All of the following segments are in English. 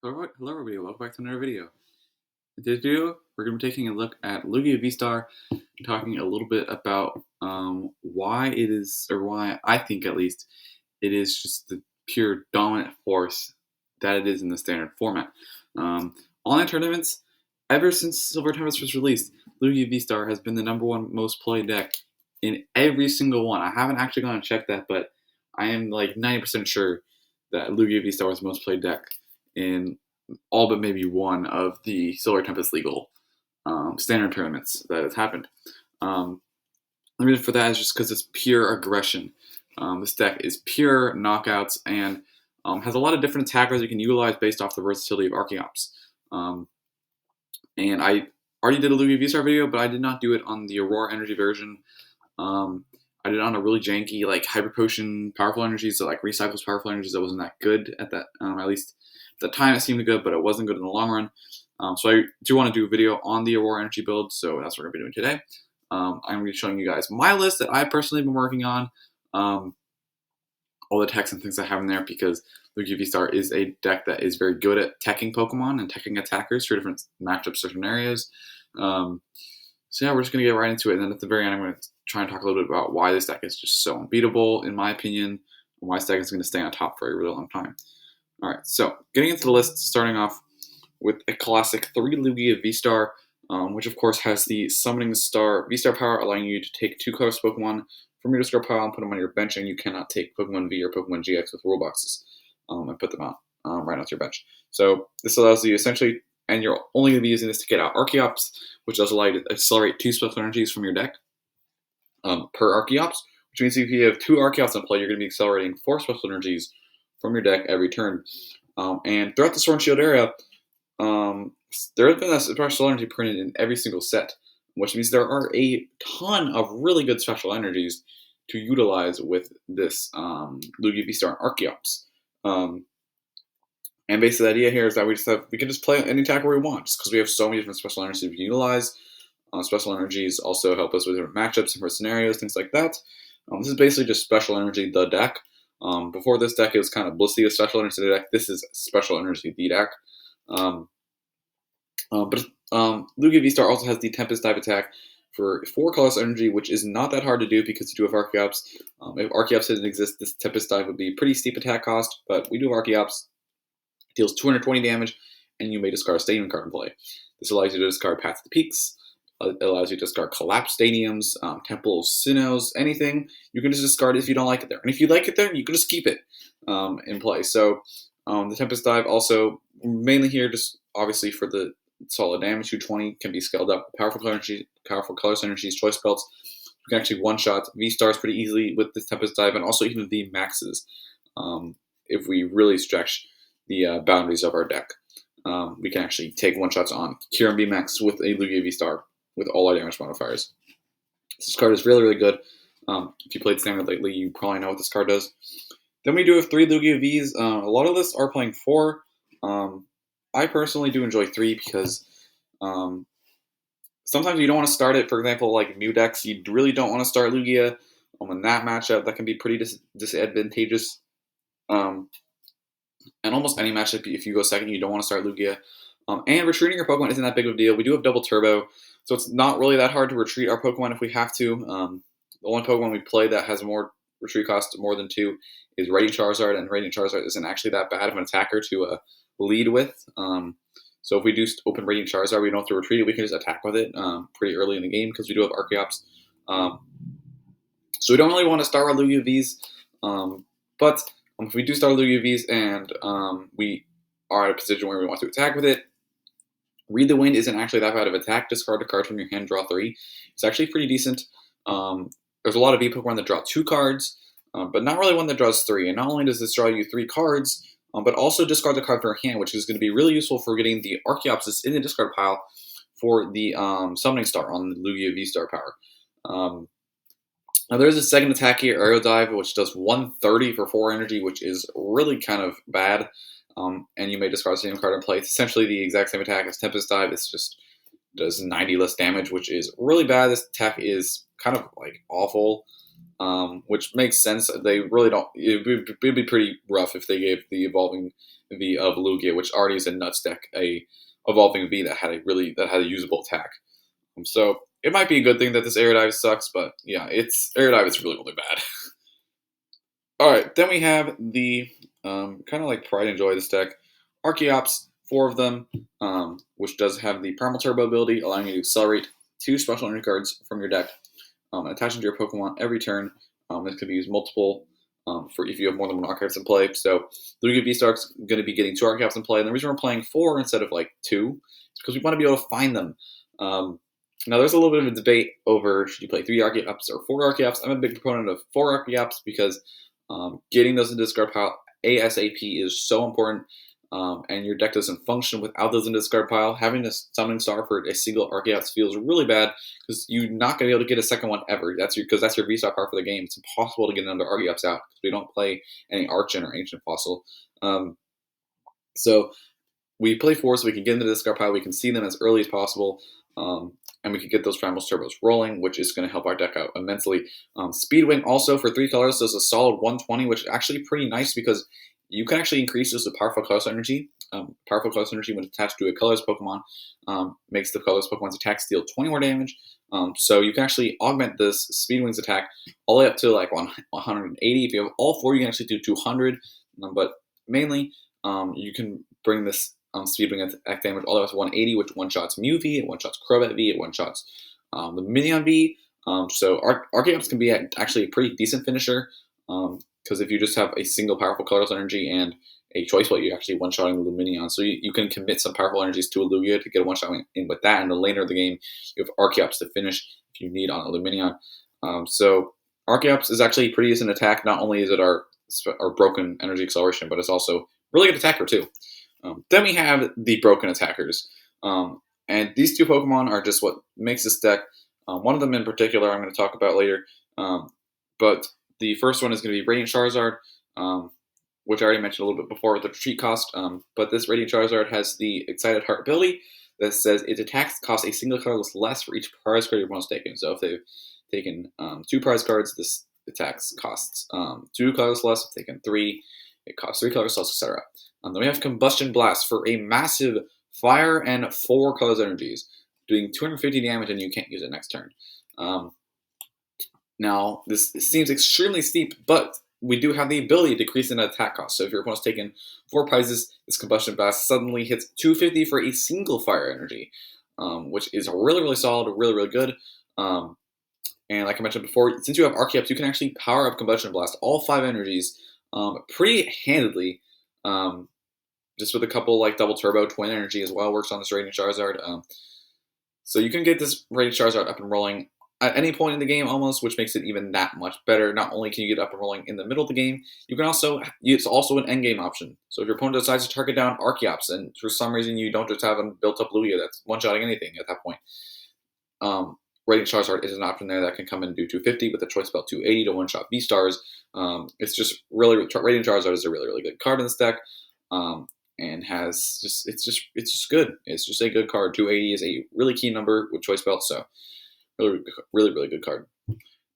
Hello everybody, welcome back to another video. In today's video, we're going to be taking a look at Lugia V-STAR and talking a little bit about why it is, or why I think at least, it is just the pure dominant force that it is in the standard format. Online tournaments, ever since Silver Tempest was released, Lugia V-STAR has been the #1 most played deck in every single one. I haven't actually gone and checked that, but I am like 90% sure that Lugia V-STAR was the most played deck in all but maybe one of the Silver Tempest legal standard tournaments that has happened. The reason for that is just because it's pure aggression. This deck is pure knockouts and has a lot of different attackers you can utilize based off the versatility of Archeops. And I already did a Lugia V-STAR video, but I did not do it on the Aurora Energy version. I did it on a really janky, like, Hyper Potion Powerful Energies, so like recycles Powerful Energies that wasn't that good at that, at least at the time it seemed good, but it wasn't good in the long run. So I do want to do a video on the Aurora Energy build, so that's what we're going to be doing today. I'm going to be showing you guys my list that I've personally been working on, all the techs and things I have in there, because Lugia V-STAR is a deck that is very good at teching Pokemon and teching attackers for different matchups or scenarios. So yeah, we're just going to get right into it, and then at the very end I'm going to try and talk a little bit about why this deck is just so unbeatable, in my opinion, and why this deck is going to stay on top for a really long time. Alright, so getting into the list, starting off with a classic 3 Lugia V-STAR, which of course has the Summoning Star V-STAR power, allowing you to take 2 colorless Pokemon from your discard pile and put them on your bench, and you cannot take Pokemon V or Pokemon GX with rule boxes and put them out right onto your bench. So this allows you essentially, and you're only going to be using this to get out Archeops, which does allow you to accelerate 2 special energies from your deck per Archeops, which means if you have 2 Archeops in play, you're going to be accelerating 4 special energies from your deck every turn. And throughout the Sword and Shield era, there has been a special energy printed in every single set, which means there are a ton of really good special energies to utilize with this Lugia V-STAR and Archeops. And basically the idea here is that we can just play any attacker we want, just because we have so many different special energies we can utilize. Special energies also help us with different matchups, different scenarios, things like that. This is basically just special energy, the deck. Before this deck, it was kind of Blissey with special energy deck. This is special energy, the deck. But Lugia V-STAR also has the Tempest type attack for 4 colorless energy, which is not that hard to do because you do have Archeops. If Archeops didn't exist, this Tempest dive would be pretty steep attack cost, but we do have Archeops. It deals 220 damage, and you may discard a Stadium card in play. This allows you to discard Path to the Peaks. It allows you to discard Collapse Stadiums, Temples, Sinnohs, anything. You can just discard it if you don't like it there. And if you like it there, you can just keep it in play. So the Tempest Dive also, mainly here, just obviously for the solid damage, 220 can be scaled up. Powerful colorless energies, choice belts. You can actually one-shot V-Stars pretty easily with this Tempest Dive, and also even the maxes if we really stretch the boundaries of our deck. We can actually take one-shots on Cure and B-Max with a Lugia V-STAR with all our damage modifiers. This card is really, really good. If you played Standard lately, you probably know what this card does. Then we do have 3 Lugia Vs. A lot of us are playing 4. I personally do enjoy 3 because sometimes you don't want to start it. For example, like new decks, you really don't want to start Lugia. In that matchup, that can be pretty disadvantageous. And almost any matchup, if you go second, you don't want to start Lugia. And retreating your Pokemon isn't that big of a deal. We do have double turbo, so it's not really that hard to retreat our Pokemon if we have to. The one Pokemon we play that has more retreat cost, more than 2, is Radiant Charizard, and Radiant Charizard isn't actually that bad of an attacker to lead with. So if we do open Radiant Charizard, we don't have to retreat it. We can just attack with it pretty early in the game because we do have Archeops. So we don't really want to start our Lugia Vs, but if we do start Lugia Vs and we are at a position where we want to attack with it, Read the Wind isn't actually that bad of attack. Discard a card from your hand, draw 3. It's actually pretty decent. There's a lot of V Pokemon that draw 2 cards, but not really one that draws 3. And not only does this draw you 3 cards, but also discard the card from your hand, which is going to be really useful for getting the Archeops in the discard pile for the Summoning Star on the Lugia V-STAR power. Now there's a second attack here, Aerial Dive, which does 130 for 4 energy, which is really kind of bad. And you may discard the same card in play. It's essentially the exact same attack as Tempest Dive. It's just does 90 less damage, which is really bad. This attack is kind of like awful, which makes sense. They really don't. It would be pretty rough if they gave the evolving V of Lugia, which already is a nuts deck, a evolving V that had a usable attack. So it might be a good thing that this Aerodive sucks, but yeah, Aerodive is really bad. All right, then we have the kind of like pride and joy of this deck, Archeops, 4 of them, which does have the Primal Turbo ability, allowing you to accelerate 2 special energy cards from your deck, attaching to your Pokemon every turn. This could be used multiple for if you have more than 1 Archeops in play. So Lugia V-Star is going to be getting 2 Archeops in play, and the reason we're playing 4 instead of like 2 is because we want to be able to find them. Now, there's a little bit of a debate over should you play 3 Archeops or 4 Archeops. I'm a big proponent of 4 Archeops because getting those into discard pile ASAP is so important, and your deck doesn't function without those in discard pile. Having a summoning star for a single Archeops feels really bad because you're not going to be able to get a second one ever. That's your V-Star power for the game. It's impossible to get another Archeops out because we don't play any Archon or Ancient Fossil. So we play 4 so we can get into the discard pile. We can see them as early as possible. And we can get those Primal Turbos rolling, which is going to help our deck out immensely. Speedwing also for 3 colors does a solid 120, which is actually pretty nice because you can actually increase this with Powerful Colorless Energy. Powerful Colorless Energy, when attached to a Colorless Pokemon, makes the Colorless Pokemon's attacks deal 20 more damage. So you can actually augment this Speedwing's attack all the way up to like 180. If you have all 4, you can actually do 200. But mainly, you can bring this Speedwing attack damage all the way up to 180, which one-shots Mew V, it one-shots Crobat V, it one-shots the Lumineon V. So Archeops can be actually a pretty decent finisher, because if you just have a single powerful Colorless Energy and a choice plate, you're actually one-shotting the Lumineon. So you can commit some powerful energies to a Lugia to get a one-shot in with that, and then later in the game, you have Archeops to finish if you need on a Lumineon. So Archeops is actually a pretty decent attack. Not only is it our broken energy acceleration, but it's also really good attacker too. Then we have the broken attackers. And these 2 Pokemon are just what makes this deck. One of them in particular I'm going to talk about later. But the first one is going to be Radiant Charizard, which I already mentioned a little bit before with the retreat cost. But this Radiant Charizard has the Excited Heart ability that says its attacks cost a single colorless less for each prize card your opponent's taken. So if they've taken 2 prize cards, this attacks costs 2 colorless less. If they've taken 3, it costs 3 colorless less, etc. Then we have Combustion Blast for a massive fire and 4 colorless energies, doing 250 damage, and you can't use it next turn. Now, this seems extremely steep, but we do have the ability to decrease in attack cost. So if your opponent's taken 4 prizes, this Combustion Blast suddenly hits 250 for a single fire energy, which is really solid, really good. And like I mentioned before, since you have Archeops, you can actually power up Combustion Blast, all 5 energies, pretty handedly. Just with a couple like double turbo, twin energy as well works on this Radiant Charizard. So you can get this Radiant Charizard up and rolling at any point in the game almost, which makes it even that much better. Not only can you get up and rolling in the middle of the game, you can it's also an end game option. So if your opponent decides to target down Archeops and for some reason you don't just have a built up Lugia that's one-shotting anything at that point, Radiant Charizard is an option there that can come in and do 250 with a choice belt 280 to one-shot V-Stars. It's just Radiant Charizard is a really good card in this deck. And it's just good. It's just a good card. 280 is a really key number with choice belt, so really good card.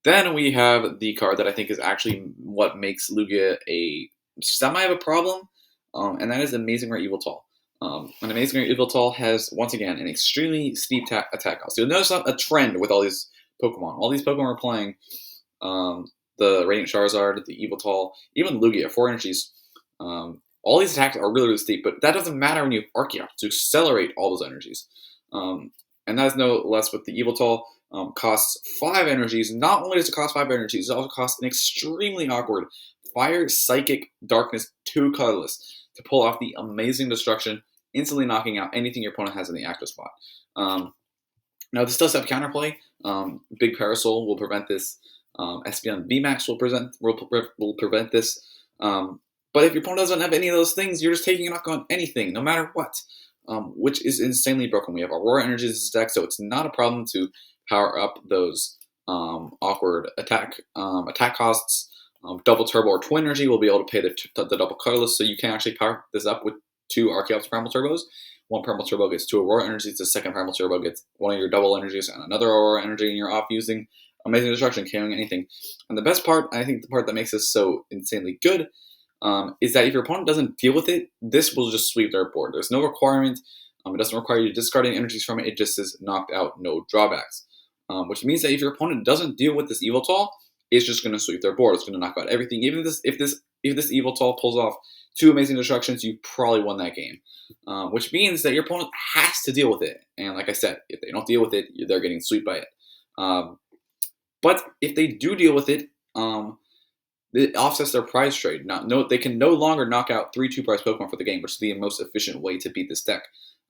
Then we have the card that I think is actually what makes Lugia a semi of a problem, and that is Amazing Rare Yveltal. An Amazing Rare Yveltal has, once again, an extremely steep attack cost. You'll notice a trend with all these Pokemon. All these Pokemon are playing the Radiant Charizard, the Yveltal, even Lugia, 4 energies. All these attacks are really steep, but that doesn't matter when you have Archeops to accelerate all those energies. And that is no less with the Yveltal. Costs 5 energies. Not only does it cost 5 energies, it also costs an extremely awkward Fire, Psychic, Darkness, 2 colorless to pull off the amazing destruction, instantly knocking out anything your opponent has in the active spot. Now, this does have counterplay. Big Parasol will prevent this. Espeon VMAX will prevent this. But if your opponent doesn't have any of those things, you're just taking a knock on anything, no matter what, which is insanely broken. We have Aurora Energy in this deck, so it's not a problem to power up those awkward attack costs. Double Turbo or Twin Energy will be able to pay the double colorless, so you can actually power this up with 2 Archeops Primal Turbos. One Primal Turbo gets 2 Aurora Energies, the second Primal Turbo gets one of your double energies and another Aurora Energy, and you're off using Amazing Destruction, carrying anything. And the best part, I think the part that makes this so insanely good, is that if your opponent doesn't deal with it, this will just sweep their board. There's no requirement. It doesn't require you to discard any energies from it. It just says knocked out, no drawbacks. Which means that if your opponent doesn't deal with this Yveltal, it's just going to sweep their board. It's going to knock out everything. Even if this Yveltal pulls off 2 amazing destructions, you probably won that game. Which means that your opponent has to deal with it. And like I said, if they don't deal with it, they're getting swept by it. But if they do deal with it, it offsets their prize trade. They can no longer knock out 3 2-prize Pokemon for the game, which is the most efficient way to beat this deck.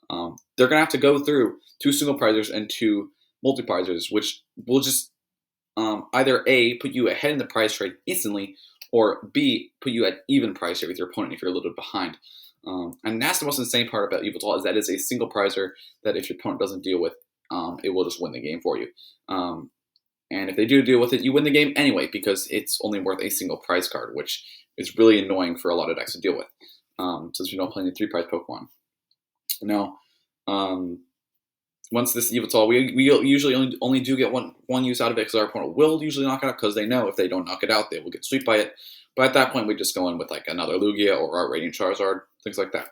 They're going to have to go through 2 single prizers and 2 multi-prizers, which will just either A, put you ahead in the prize trade instantly, or B, put you at even prize trade with your opponent if you're a little bit behind. And that's the most insane part about Yveltal, is that it's a single prizer that if your opponent doesn't deal with, it will just win the game for you. And if they do deal with it, you win the game anyway, because it's only worth a single prize card, which is really annoying for a lot of decks to deal with, since you don't play any 3-prize Pokemon. Now, once this Yveltal, we usually only do get one use out of it, because our opponent will usually knock it out, because they know if they don't knock it out, they will get swept by it. But at that point, we just go in with like another Lugia or our Radiant Charizard, things like that.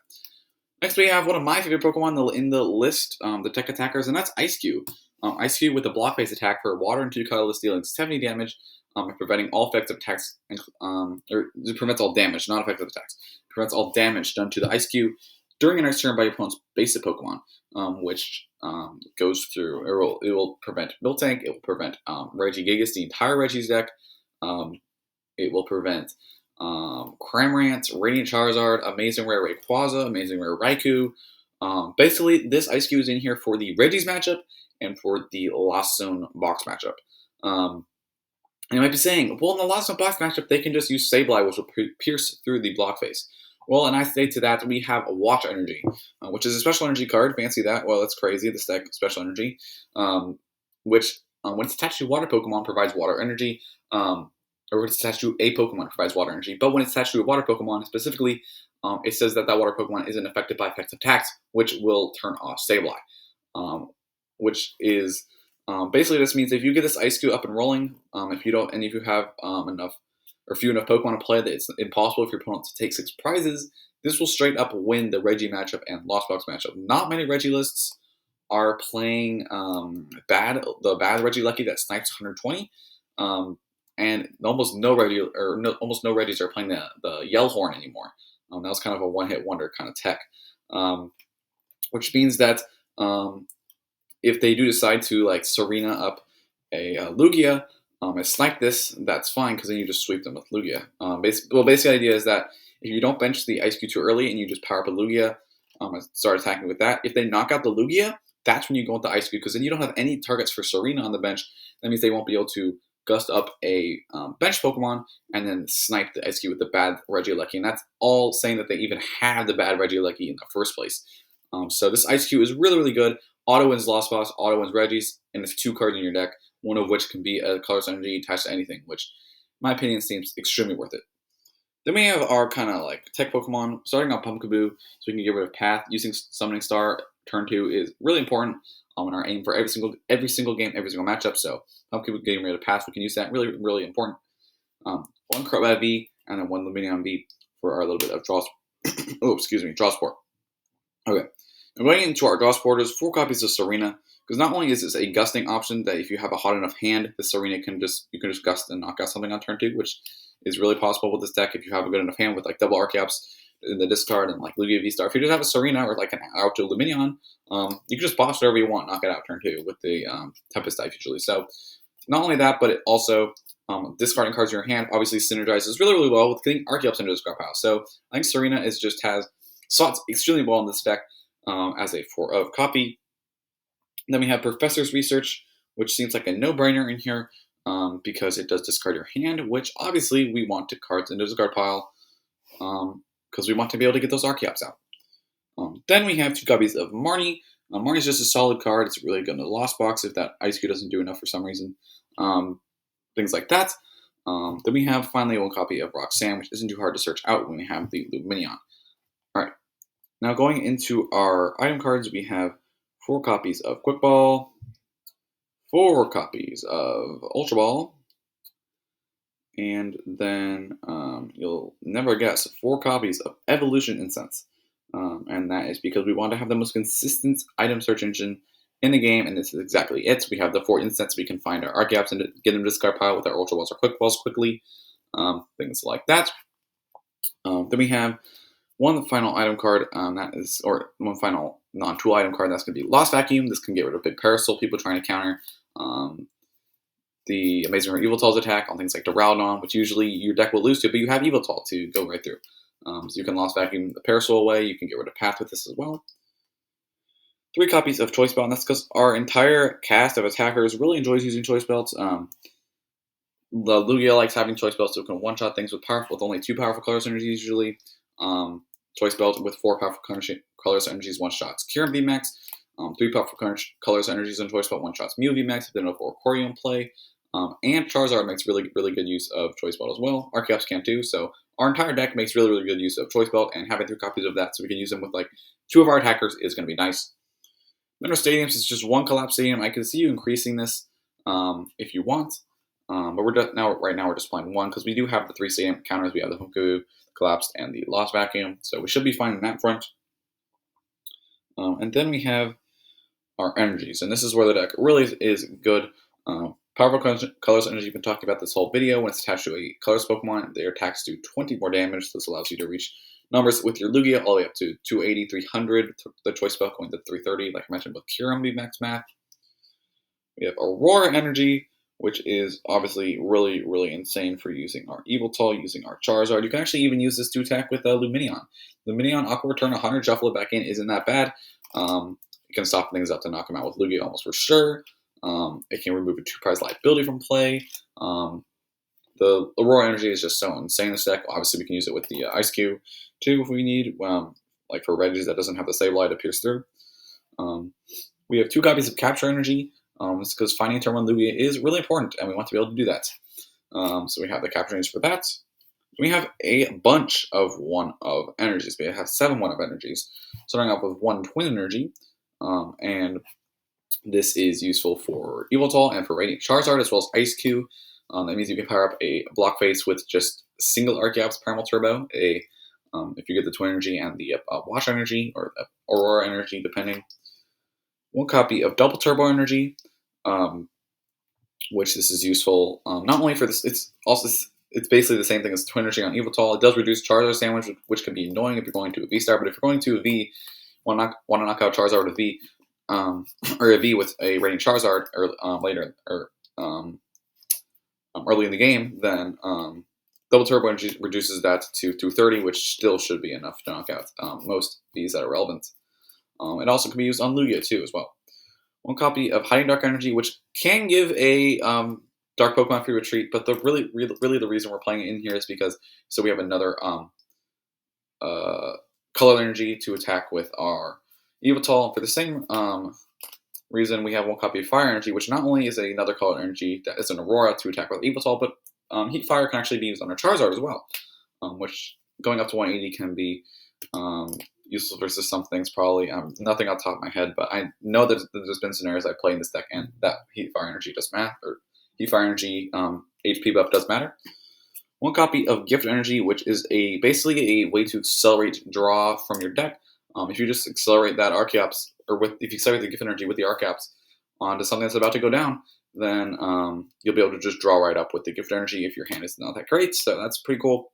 Next, we have one of my favorite Pokemon in the list, the tech attackers, and that's Eiscue. Eiscue with a block-based attack for Water and 2 Colorless, dealing 70 damage, and preventing all effective attacks, or it prevents all damage, not effective attacks. It prevents all damage done to the Eiscue during a next turn by your opponent's basic Pokemon, which goes through, it will prevent Miltank, it will prevent Regigigas, the entire Regi's deck, it will prevent Cramorant, Radiant Charizard, Amazing Rare Rayquaza, Amazing Rare Raikou. Basically, this Eiscue is in here for the Regi's matchup and for the Lost Zone box matchup. And you might be saying, well, in the Lost Zone box matchup, they can just use Sableye, which will pierce through the block face. Well, and I say to that, we have Watch Energy, which is a special energy card. Fancy that. Well, that's crazy, this deck, special energy. Which, when it's attached to water Pokemon, provides water energy. Or when it's attached to a Pokemon, it provides water energy. But when it's attached to a water Pokemon, specifically, it says that water Pokemon isn't affected by effective attacks, which will turn off Sableye. Which is basically this means if you get this Eiscue up and rolling, if you have enough or few enough Pokemon to play that it's impossible for your opponent to take 6 prizes, this will straight up win the Regi matchup and Lost Box matchup. Not many Regi lists are playing the bad Regilucky that snipes 120, and almost no Regis are playing the Yell Horn anymore. That was kind of a one-hit wonder kind of tech, which means that if they do decide to like Serena up a Lugia and snipe this, that's fine, because then you just sweep them with Lugia. Basically, the idea is that if you don't bench the Eiscue too early and you just power up a Lugia and start attacking with that, if they knock out the Lugia, that's when you go with the Eiscue, because then you don't have any targets for Serena on the bench. That means they won't be able to gust up a bench Pokemon and then snipe the Eiscue with the bad Regilucky. And that's all saying that they even have the bad Regilucky in the first place. So this Eiscue is really, really good. Auto wins Lost Boss, auto wins Regis, and there's 2 cards in your deck, one of which can be a Colorless Energy attached to anything, which, in my opinion, seems extremely worth it. Then we have our kind of like tech Pokemon, starting on Pumpkaboo, so we can get rid of Path. Using Summoning Star turn 2 is really important in our aim for every single game, every single matchup. So Pumpkaboo getting rid of Path, we can use that. Really, really important. 1 Crobat V and then 1 Lumineon V for our little bit of draw. Draw support. Okay. And going into our draw supporters, 4 copies of Serena, because not only is this a gusting option that if you have a hot enough hand, the Serena you can just gust and knock out something on turn 2, which is really possible with this deck if you have a good enough hand with like double Archeops in the discard and like Lugia V-Star. If you just have a Serena or like an Auto Lumineon, you can just boss whatever you want, knock it out turn 2 with the Tempest type usually. So not only that, but it also discarding cards in your hand obviously synergizes really, really well with getting Archeops into the discard pile. So I think Serena has slots extremely well in this deck as a 4-of copy. And then we have Professor's Research, which seems like a no-brainer in here because it does discard your hand, which obviously we want to cards into the discard pile because we want to be able to get those Archeops out. Then we have 2 copies of Marnie. Marnie's just a solid card. It's really good in the Lost Box if that Eiscue doesn't do enough for some reason. Things like that. Then we have finally 1 copy of Roxanne, which isn't too hard to search out when we have the Lumineon. Alright, now going into our item cards, we have 4 copies of Quick Ball, 4 copies of Ultra Ball, And then you'll never guess 4 copies of Evolution Incense. And that is because we want to have the most consistent item search engine in the game, and this is exactly it. We have the 4 incense. We can find our Archeops and get them to discard pile with our Ultra Balls or Quick Balls quickly, things like that. Then we have one final item card, or one final non-tool item card, that's going to be Lost Vacuum. This can get rid of big Parasol, people trying to counter the Amazing Rare Yveltal's attack on things like Duraludon, which usually your deck will lose to, but you have Yveltal to go right through. So you can Lost Vacuum the Parasol away. You can get rid of Path with this as well. 3 copies of Choice Belt, and that's because our entire cast of attackers really enjoys using Choice Belts. The Lugia likes having Choice Belts, so it can one-shot things with only 2 powerful colors energies usually. Choice Belt with 4 powerful colors energies, one-shots Kyurem VMAX. 3 powerful colors energies on Choice Belt, one-shots Mew VMAX, if they don't have Oricorio in play. And Charizard makes really good use of Choice Belt as well. Archeops can too, so our entire deck makes really good use of Choice Belt, and having 3 copies of that so we can use them with like 2 of our attackers is going to be nice. Then our stadiums is just 1 collapse stadium. I can see you increasing this if you want, but right now we're just playing 1 because we do have the 3 stadium counters. We have the Pumpkaboo, collapsed, and the Lost Vacuum, so we should be fine in that front. And then we have our energies, and this is where the deck really is good. Powerful colors energy, you've been talking about this whole video. When it's attached to a colorless Pokemon, their attacks do 20 more damage. This allows you to reach numbers with your Lugia all the way up to 280, 300. The Choice Belt going to 330, like I mentioned with Kyurem VMAX math. We have Aurora Energy, which is obviously really insane for using our Yveltal, using our Charizard. You can actually even use this to attack with Lumineon. Lumineon Aqua Return 100, shuffle it back in, isn't that bad. It can stop things up to knock them out with Lugia almost for sure. It can remove a 2-prize liability from play. The Aurora Energy is just so insane in this deck. Obviously, we can use it with the Eiscue too if we need, like for Regis that doesn't have the Sableye to pierce through. We have 2 copies of Capture Energy. It's because finding turn 1 Lugia is really important, and we want to be able to do that. So we have the Capture Energy for that. We have a bunch of 1-of energies. We have 7 1-of energies, starting off with 1 Twin Energy, and this is useful for Yveltal and for Radiant Charizard, as well as Eiscue. That means you can power up a block face with just single Archeops Primal Turbo. If you get the Twin Energy and the Wash Energy, or Aurora Energy, depending. 1 copy of Double Turbo Energy, which this is useful not only for this. It's basically the same thing as Twin Energy on Yveltal. It does reduce Charizard sandwich, which can be annoying if you're going to a V-Star. But if you're going to a V, want to knock out Charizard with a V, or a V with a Radiant Charizard later or early in the game, then Double Turbo Energy reduces that to 230, which still should be enough to knock out most Vs that are relevant. It also can be used on Lugia too as well. 1 copy of Hiding Dark Energy, which can give a Dark Pokemon free retreat, but the really the reason we're playing it in here is because so we have another Color Energy to attack with our Yveltal. For the same reason, we have 1 copy of Fire Energy, which not only is another Color Energy that is an Aurora to attack with Yveltal, but Heat Fire can actually be used on our Charizard as well, which going up to 180 can be useful versus some things probably. Nothing off the top of my head, but I know that there's been scenarios I play in this deck and that Heat Fire Energy does matter, or Heat Fire Energy HP buff does matter. 1 copy of Gift Energy, which is basically a way to accelerate draw from your deck. If you just accelerate that Archeops, if you accelerate the Gift Energy with the Archeops onto something that's about to go down, then you'll be able to just draw right up with the Gift Energy if your hand is not that great. So that's pretty cool.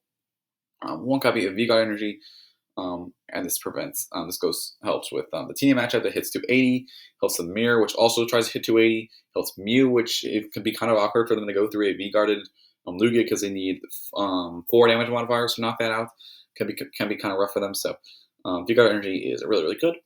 1 copy of V-God Energy, and this helps with the Tina matchup that hits 280, helps the Mirror, which also tries to hit 280, helps Mew, which it can be kind of awkward for them to go through a V-guarded Lugia because they need 4 damage modifiers to knock that out. Can be kind of rough for them. So V-guard Energy is really good.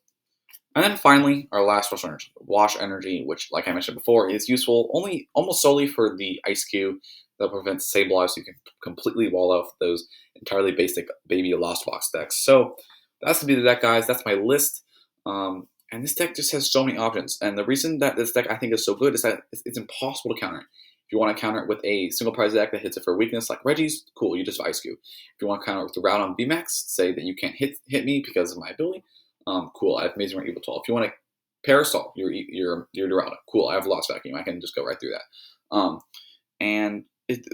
And then finally, our last Wash Energy, which, like I mentioned before, is useful almost solely for the Eiscue that prevents Sableye, so you can completely wall off those entirely basic baby Lost Box decks. So that's going to be the deck, guys. That's my list. And this deck just has so many options. And the reason that this deck I think is so good is that it's impossible to counter it. If you want to counter it with a single prize deck that hits it for weakness like Reggie's, cool, you just Eiscue. If you want to counter it with the Route on VMAX, say that you can't hit me because of my ability, cool, I have Amazing Rare Yveltal. If you want to Parasol, you're Duraludon, cool, I have Lost Vacuum. I can just go right through that. And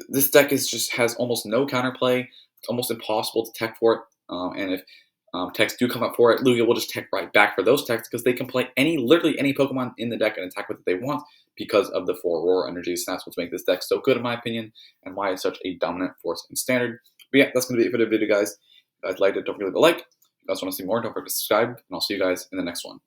this deck has almost no counterplay. It's almost impossible to tech for it. And if techs do come up for it, Lugia will just tech right back for those techs because they can play literally any Pokemon in the deck and attack with it they want because of the 4 Aurora Energies. And that's what's making this deck so good in my opinion, and why it's such a dominant force in Standard. But yeah, that's going to be it for the video, guys. If you guys liked it, don't forget to leave a like. If you guys want to see more, don't forget to subscribe, and I'll see you guys in the next one.